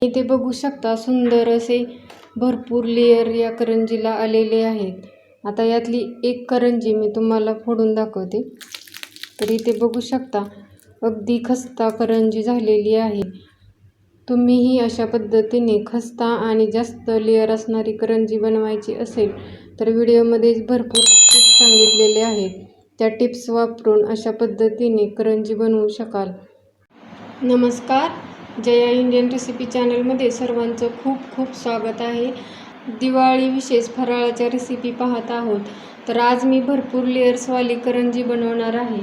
इथे बघू शकता सुंदर असे भरपूर लेयर या करंजीला आलेले आहेत। आता यातली एक करंजी मी तुम्हाला फोडून दाखवते। तर इथे बघू शकता अगदी खस्ता करंजी झालेली आहे। तुम्हीही अशा पद्धतीने खस्ता आणि जास्त लेयर असणारी करंजी बनवायची असेल तर व्हिडिओमध्ये भरपूर टिप्स सांगितलेले आहेत। त्या टिप्स वापरून अशा पद्धतीने करंजी बनवू शकाल। नमस्कार, जया इंडियन रेसिपी चॅनलमध्ये सर्वांचं खूप खूप स्वागत आहे। दिवाळी विशेष फराळाच्या रेसिपी पाहत आहोत। तर आज मी भरपूर लेयर्सवाली करंजी बनवणार आहे।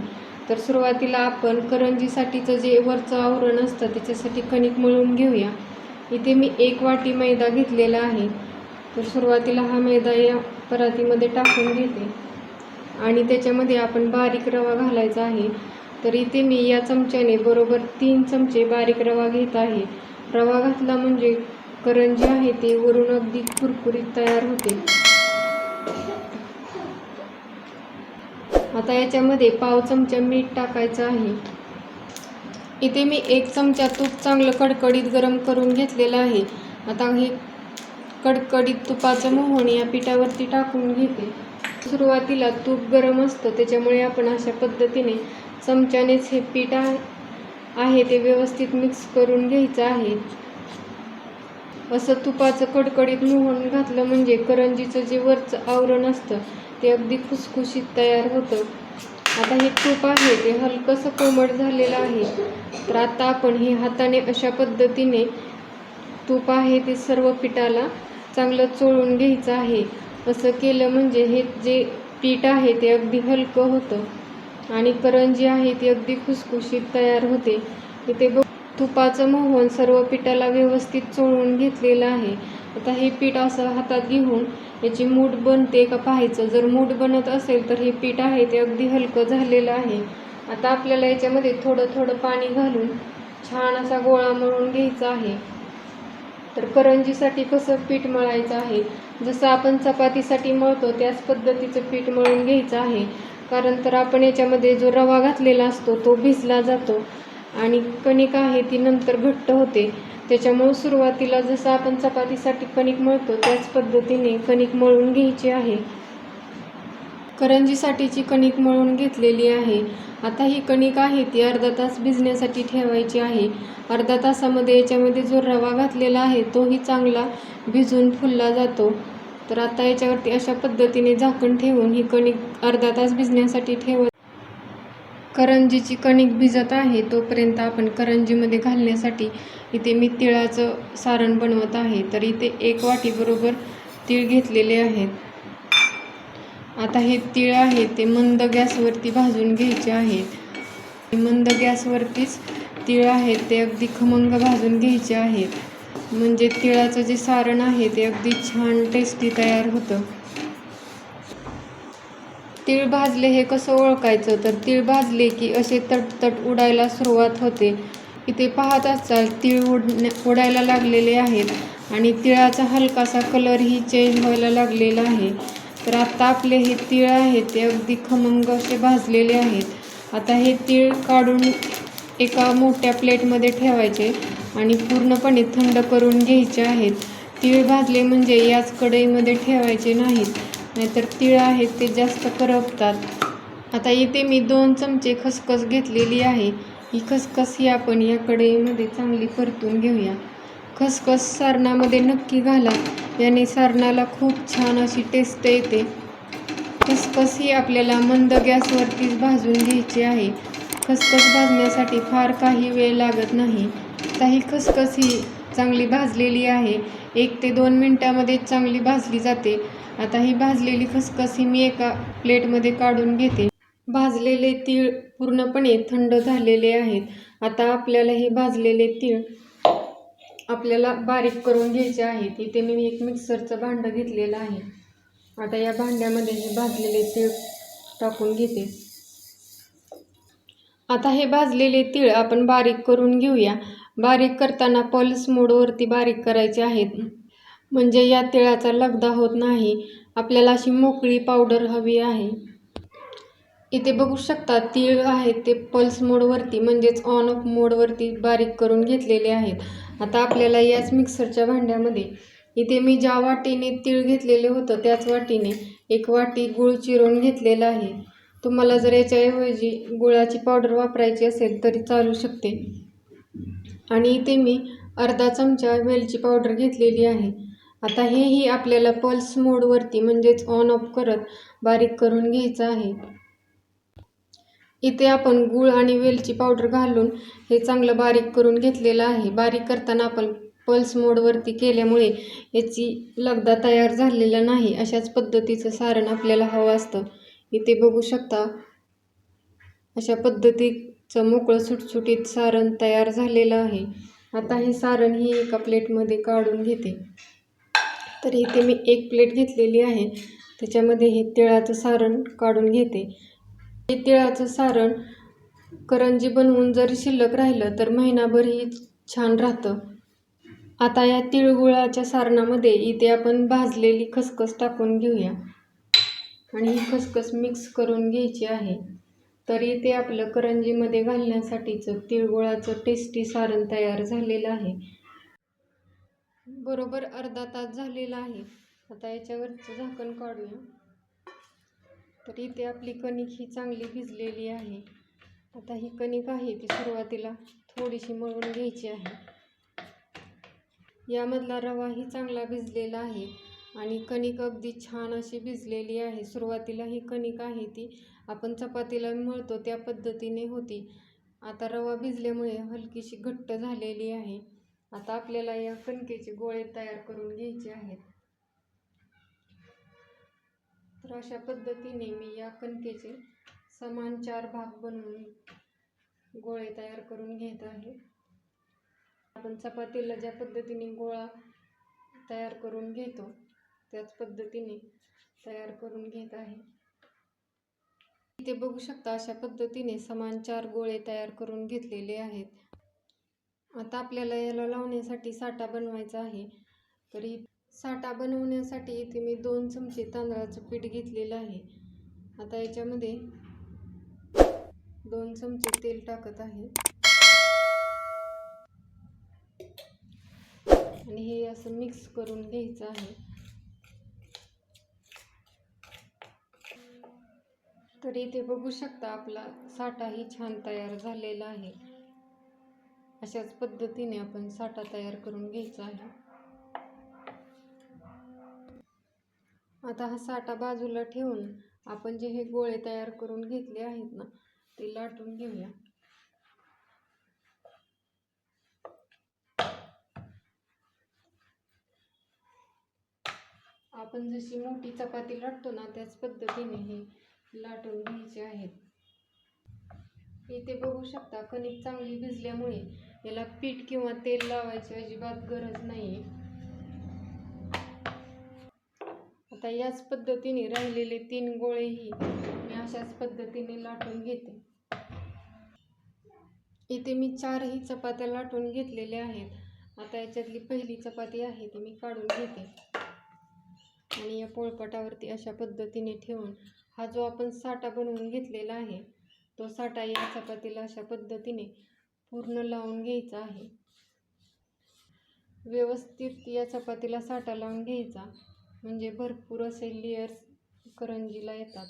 तर सुरुवातीला आपण करंजीसाठीचं जे वरचं आवरण असतं त्याच्यासाठी कणिक मळून घेऊया। इथे मी 1 वाटी मैदा घेतलेला आहे। तर सुरुवातीला हा मैदा या परातीमध्ये टाकून घेते आणि त्याच्यामध्ये आपण बारीक रवा घालायचा आहे। तर इथे मी या चमच्याने बरोबर 3 चमचे बारीक रवा घेत आहे। रवा घातला म्हणजे करंजी आहे ते वरून अगदी कुरकुरीत तयार होते। आता याच्यामध्ये पाव चमचा मीठ टाकायचं आहे। इथे मी 1 चमचा तूप चांगलं कडकडीत गरम करून घेतलेलं आहे। आता हे कडकडीत तुपाचं मोहन या पिठावरती टाकून घेते। सुरुवातीला तूप गरम असतं त्याच्यामुळे आपण अशा पद्धतीने चमच्यानेच हे पीठ आहे ते व्यवस्थित मिक्स करून घ्यायचं आहे। असं तुपाचं कडकडीत मोहन घातलं म्हणजे करंजीचं जे वरचं आवरण असतं ते अगदी खुसखुशीत तयार होतं। आता हे तूप आहे ते हलकंसं कोमट झालेलं आहे। तर आता आपण हे हाताने अशा पद्धतीने तूप आहे ते सर्व पिठाला चांगलं चोळून घ्यायचं आहे। असं केलं म्हणजे हे जे पीठ आहे ते अगदी हलकं होतं आणि करंजी आहे ती अगदी खुसखुशीत तयार होते। इथे तुपाचं मोहन सर्व पिठाला व्यवस्थित चोळून घेतलेलं आहे। आता हे पीठ असं हातात घेऊन याची मूठ बनते का पाहायचं। जर मूठ बनत असेल तर हे पीठ आहे ते अगदी हलकं झालेलं आहे। आता आपल्याला याच्यामध्ये थोडं थोडं पाणी घालून छान असा गोळा मळून घ्यायचा आहे। तर करंजीसाठी कसं पीठ मळायचं आहे, जसं आपण चपातीसाठी मळतो त्याच पद्धतीचं पीठ मळून घ्यायचं आहे। कारण तर आपण याच्यामध्ये जो रवा घातलेला असतो तो भिजला जातो आणि कणिक आहे ती नंतर घट्ट होते। त्याच्यामुळे सुरुवातीला जसं आपण चपातीसाठी कणिक मळतो त्याच पद्धतीने कणिक मळून घ्यायची आहे। करंजीसाठीची कणिक मळून घेतलेली आहे। आता ही कणिक आहे ती अर्धा तास भिजण्यासाठी ठेवायची आहे। अर्धा तासामध्ये याच्यामध्ये जो रवा घातलेला आहे तोही चांगला भिजून फुलला जातो। तर आता याच्यावरती अशा पद्धतीने झाकण ठेवून ही कणिक अर्धा तास भिजण्यासाठी ठेवत करंजीची कणिक भिजत आहे तोपर्यंत आपण करंजीमध्ये घालण्यासाठी इथे मी तिळाचं सारण बनवत आहे। तर इथे 1 वाटी बरोबर तीळ घेतलेले आहेत। आता हे तीळ आहे ते मंद गॅसवरती भाजून घ्यायचे आहेत। मंद गॅसवरतीच तीळ आहेत ते अगदी खमंग भाजून घ्यायचे आहेत म्हणजे तिळाचं जे सारण आहे ते अगदी छान टेस्टी तयार होतं। तीळ भाजले हे कसं ओळखायचं, तर तीळ भाजले की असे तटतट उडायला सुरुवात होते। इथे पाहत असाल तीळ उडायला लागलेले आहेत आणि तिळाचा हलकासा कलरही चेंज व्हायला लागलेला आहे। तर आता आपले हे तीळ आहेत ते अगदी खमंग असे भाजलेले आहेत। आता हे तीळ काढून एका मोठ्या प्लेटमध्ये ठेवायचे आणि पूर्णपणे थंड करून घ्यायचे आहेत। तीळ भाजले म्हणजे याच कढईमध्ये ठेवायचे नाहीत, नाहीतर तीळ आहेत ते जास्त करपतात। आता इथे मी 2 चमचे खसखस घेतलेली आहे। ही खसखस ही आपण या कढईमध्ये चांगली परतून घेऊया। खसखस सारणामध्ये नक्की घाला, याने सारणाला खूप छान अशी टेस्ट येते। खसखस ही आपल्याला मंद गॅसवरतीच भाजून घ्यायची आहे। खसखस भाजण्यासाठी फार काही वेळ लागत नाही। आता ही खसखस ही चांगली भाजलेली आहे। 1 ते 2 मिनिटांमध्ये चांगली भाजली जाते। आता ही भाजलेली खसखस ही मी एका प्लेटमध्ये काढून घेते। भाजलेले तीळ पूर्णपणे थंड झालेले आहेत। आता आपल्याला हे भाजलेले तीळ आपल्याला बारीक करून घ्यायचे आहेत। इथे मी एक मिक्सरचं भांडं घेतलेलं आहे। आता या भांड्यामध्ये हे भाजलेले तीळ टाकून घेते। आता हे भाजलेले तीळ आपण बारीक करून घेऊया। बारीक करताना पल्स मोडवरती बारीक करायचे आहेत म्हणजे या तिळाचा लगदा होत नाही। आपल्याला अशी मोकळी पावडर हवी आहे। इथे बघू शकता तीळ आहेत ते पल्स मोडवरती म्हणजेच ऑन ऑफ मोडवरती बारीक करून घेतलेले आहेत। आता आपल्याला याच मिक्सरच्या भांड्यामध्ये इथे मी ज्या वाटीने तीळ घेतलेले होतं त्याच वाटीने 1 वाटी गूळ चिरून घेतलेला आहे. तुम्हाला जर याच्याऐवजी गुळाची पावडर वापरायची असेल तरी चालू शकते. आणि इथे मी अर्धा चमचा वेलची पावडर घेतलेली आहे. आता हेही आपल्याला पल्स मोडवरती म्हणजेच ऑन ऑफ करत बारीक करून घ्यायचं आहे. इथे आपण गूळ आणि वेलची पावडर घालून हे चांगलं बारीक करून घेतलेलं आहे. बारीक करताना आपण पल्स मोडवरती केल्यामुळे याची लगदा तयार झालेला नाही. अशाच पद्धतीचं सारण आपल्याला हवं असतं. इथे बघू शकता अशा पद्धतीचं मोकळं सुटसुटीत सारण तयार झालेलं आहे. आता हे सारण ही एका प्लेटमध्ये काढून घेते. तर इथे मी 1 प्लेट घेतलेली आहे. त्याच्यामध्ये हे तिळाचं सारण काढून घेते. हे तिळाचं सारण करंजी बनवून जरी शिल्लक राहिलं तर महिनाभरही छान राहतं. आता या तिळगुळाच्या सारणामध्ये इथे आपण भाजलेली खसखस टाकून घेऊया आणि ही खसखस मिक्स करून घ्यायची आहे. तर इथे आपलं करंजीमध्ये घालण्यासाठीचं तिळगुळाचं टेस्टी सारण तयार झालेलं आहे. बरोबर अर्धा तास झालेला आहे. आता याच्यावरचं झाकण काढूया. तर इथे आपली कणिक ही चांगली भिजलेली आहे. आता ही कणिक आहे ती सुरुवातीला थोडीशी मळून घ्यायची आहे. यामधला रवाही चांगला भिजलेला आहे आणि कणिक अगदी छान अशी भिजलेली आहे. सुरुवातीला ही कणिक आहे ती आपण चपातीला मळतो त्या पद्धतीने होती. आता रवा भिजल्यामुळे हलकीशी घट्ट झालेली आहे. आता आपल्याला या कणकेचे गोळे तयार करून घ्यायचे आहेत. तर अशा पद्धतीने मी या कणकेचे समान 4 भाग बनवून गोळे तयार करून घेत आहे. आपण चपातीला ज्या पद्धतीने गोळा तयार करून घेतो त्याच पद्धतीने तयार करून घेत आहे. इथे बघू शकता अशा पद्धतीने समान 4 गोळे तयार करून घेतलेले आहेत. आता आपल्याला याला लावण्यासाठी साठा बनवायचा आहे. तरी साठा बनवण्यासाठी इथे मी 2 चमचे तांदळाचं पीठ घेतलेलं आहे. आता याच्यामध्ये 2 चमचे तेल टाकत आहे आणि हे असं मिक्स करून घ्यायचं आहे. तर इथे बघू शकता आपला साठाही छान तयार झालेला आहे. अशाच पद्धतीने आपण साठा तयार करून घ्यायचा आहे. आता हा साठा बाजूला ठेवून आपण जे हे गोळे तयार करून घेतले आहेत ना ते लाटून घेऊया. आपण जशी मोठी चपाती लाटतो ना त्याच पद्धतीने हे लाटून घ्यायचे आहेत. इथे बघू शकता कणिक चांगली भिजल्यामुळे याला पीठ किंवा तेल लावायची अजिबात गरज नाही. आता याच पद्धतीने राहिलेले 3 गोळेही मी अशाच पद्धतीने लाटून घेते. इथे मी 4ही चपात्या लाटून घेतलेल्या आहेत. आता याच्यातली पहिली चपाती आहे ती मी काढून घेते आणि या पोळपाटावरती अशा पद्धतीने ठेवून हा जो आपण साठा बनवून घेतलेला आहे तो साठा या चपातीला अशा पद्धतीने पूर्ण लावून घ्यायचा आहे. व्यवस्थित या चपातीला साठा लावून घ्यायचा म्हणजे भरपूर असे लेयर्स करंजीला येतात.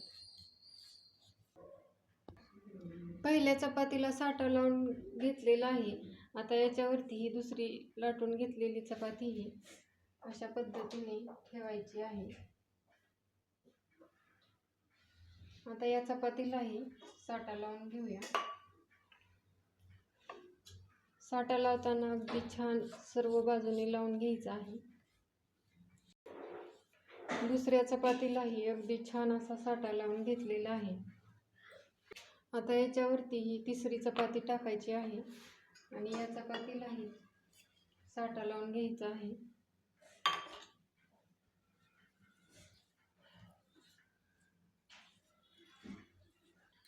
पहिल्या चपातीला साठा लावून घेतलेला आहे. आता याच्यावरती ही दुसरी लाटून घेतलेली चपाती ही अशा पद्धतीने ठेवायची आहे. आता या चपातीलाही साठा लावून घेऊया. साठा लावताना अगदी छान सर्व बाजूने लावून घ्यायचा आहे. दुसऱ्या चपातीलाही अगदी छान असा साठा लावून घेतलेला आहे. आता याच्यावरती ही तिसरी चपाती टाकायची आहे आणि या चपातीलाही साठा लावून घ्यायचा आहे.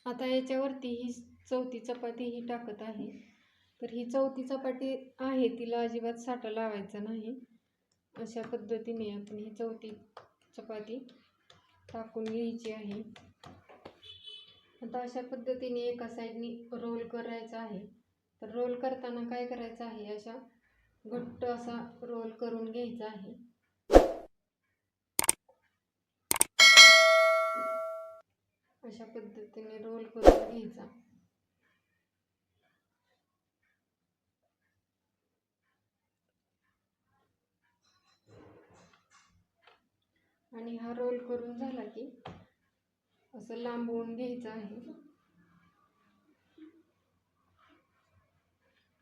आता याच्यावरती ही चौथी चपाती ही टाकत आहे. तर ही चौथी चपाती आहे तिला अजिबात साठा लावायचा नाही. अशा पद्धतीने आपण ही चौथी चपाती टाकून घ्यायची आहे. आता अशा पद्धतीने एका साईडनी रोल करायचा आहे. तर रोल करताना काय करायचं आहे, अशा घट्ट असा रोल करून घ्यायचा आहे. अशा पद्धतीने रोल करून घ्यायचा. आणि हा रोल करून झाला की असं लांबवून घ्यायचं आहे,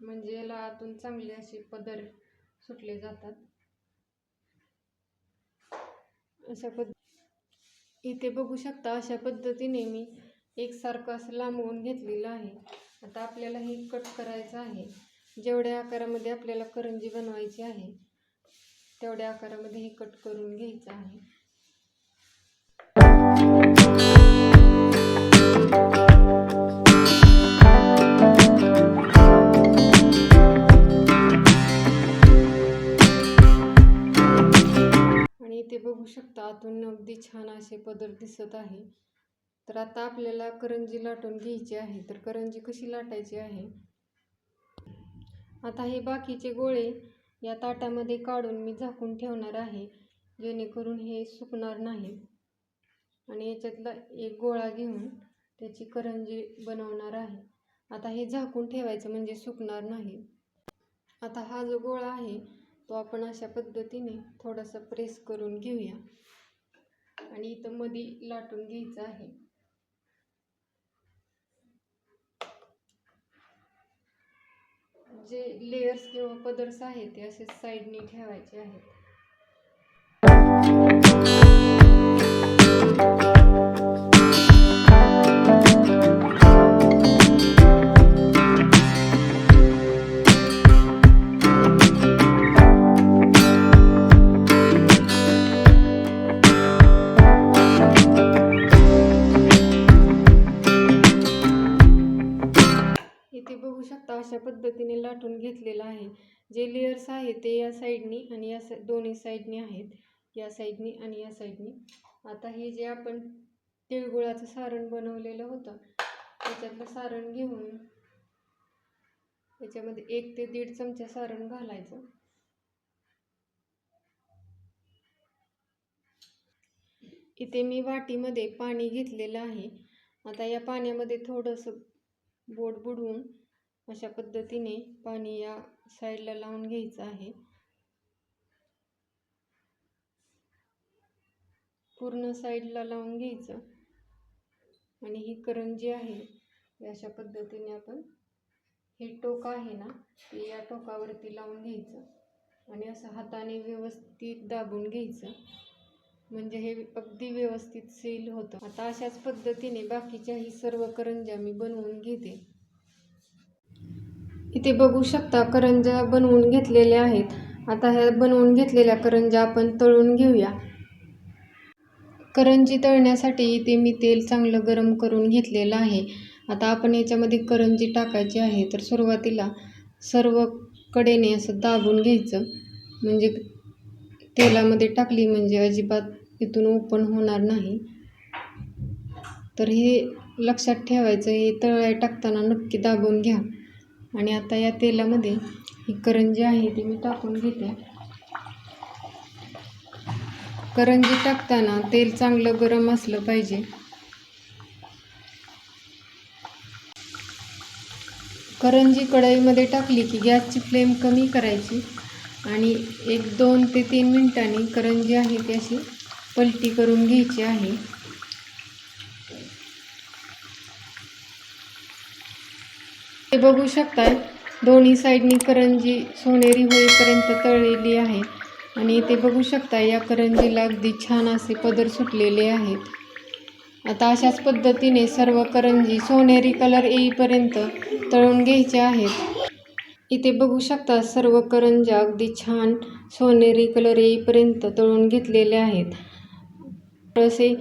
म्हणजे याला आतून चांगले असे पदर सुटले जातात. इथे बघू शकता अशा पद्धतीने मी एकसारखं असं लांबवून घेतलेलं आहे. आता आपल्याला हे कट करायचं आहे. जेवढ्या आकारामध्ये आपल्याला करंजी बनवायची आहे तेवढ्या आकारामध्ये हे कट करून घ्यायचं आहे. आणि इथे बघू शकता आतून अगदी छान असे पदर दिसत आहे. तर आता आपल्याला करंजी लाटून घ्यायची आहे. तर करंजी कशी लाटायची आहे, आता हे बाकीचे गोळे या ताटामध्ये काढून मी झाकून ठेवणार आहे, जेणेकरून हे सुकणार नाही. आणि याच्यातला एक गोळा घेऊन त्याची करंजी बनवणार आहे. आता हे झाकून ठेवायचं म्हणजे सुकणार नाही. आता हा जो गोळा आहे तो आपण अशा पद्धतीने थोडासा प्रेस करून घेऊया आणि इथं मध्ये लाटून घ्यायचं आहे. जे लेयर्स किंवा पदर्स आहेत ते असे साईडनी ठेवायचे आहेत. बघू शकता अशा पद्धतीने लाटून घेतलेला आहे. जे लेयर्स आहेत ते या साईडनी आणि या दोन्ही साईडनी आहेत, या साईडनी आणि या साईडनी. आता हे जे आपण तिळगुळाचं सारण बनवलेलं होतं त्याच्यातलं सारण घेऊन त्याच्यामध्ये 1 ते 1.5 चमचा सारण घालायचं. इथे मी वाटीमध्ये पाणी घेतलेलं आहे. आता या पाण्यामध्ये थोडंसं बोट बुडवून अशा पद्धतीने पाणी या साईडला लावून घ्यायचं आहे. पूर्ण साईडला लावून घ्यायचं आणि ही करंजी आहे अशा पद्धतीने आपण हे टोक आहे ना ते या टोकावरती लावून घ्यायचं आणि असं हाताने व्यवस्थित दाबून घ्यायचं, म्हणजे हे अगदी व्यवस्थित सील होतं. आता अशाच पद्धतीने बाकीच्याही सर्व करंज्या मी बनवून घेते. इथे बघू शकता करंज्या बनवून घेतलेल्या आहेत. आता ह्या बनवून घेतलेल्या करंज्या आपण तळून घेऊया. करंजी तळण्यासाठी इथे मी तेल चांगलं गरम करून घेतलेलं आहे. आता आपण याच्यामध्ये करंजी टाकायची आहे. तर सुरुवातीला सर्व कडेने असं दाबून घ्यायचं, म्हणजे तेलामध्ये टाकली म्हणजे अजिबात इथून ओपन होणार नाही. तर हे लक्षात ठेवायचं, हे तळायला टाकताना नक्की दाबून घ्या. आणि आता या तेलामध्ये ही करंजी आहे ती मी टाकून घेते. करंजी टाकताना तेल चांगलं गरम असलं पाहिजे. करंजी कढईमध्ये टाकली की गॅसची फ्लेम कमी करायची आणि 1-2 ते 3 मिनिटांनी करंजी आहे ती अशी पलटी करून घ्यायची आहे. हे बघू शकताय दोन्ही साईडनी करंजी सोनेरी होईपर्यंत तळलेली आहे. आणि इथे बघू शकता या करंजीला अगदी छान असे पदर सुटलेले आहेत. आता अशाच पद्धतीने सर्व करंजी सोनेरी कलर येईपर्यंत तळून घ्यायच्या आहेत. इथे बघू शकता सर्व करंज्या अगदी छान सोनेरी कलर येईपर्यंत तळून घेतलेल्या आहेत. असे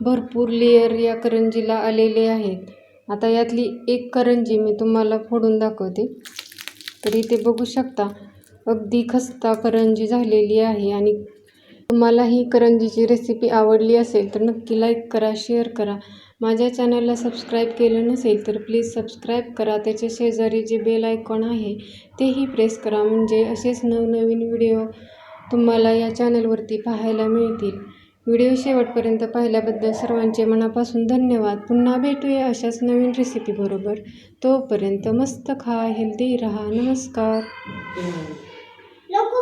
भरपूर लेयर या करंजीला आलेले आहेत. आता यातली एक करंजी मी तुम्हाला फोडून दाखवते. तर इथे बघू शकता अगदी खस्ता करंजी झालेली आहे. आणि तुम्हाला ही करंजीची रेसिपी आवडली असेल तर नक्की लाईक करा, शेअर करा माझ्या चॅनलला सबस्क्राईब केलं नसेल तर प्लीज सबस्क्राईब करा. त्याच्या शेजारी जे बेल आयकॉन आहे तेही प्रेस करा, म्हणजे असेच नवनवीन व्हिडिओ तुम्हाला या चॅनलवरती पाहायला मिळतील. व्हिडिओ शेवटपर्यंत पाहिल्याबद्दल सर्वांचे मनापासून धन्यवाद. पुन्हा भेटूया अशाच नवीन रेसिपीबरोबर. तोपर्यंत मस्त खा, हेल्दी राहा. नमस्कार.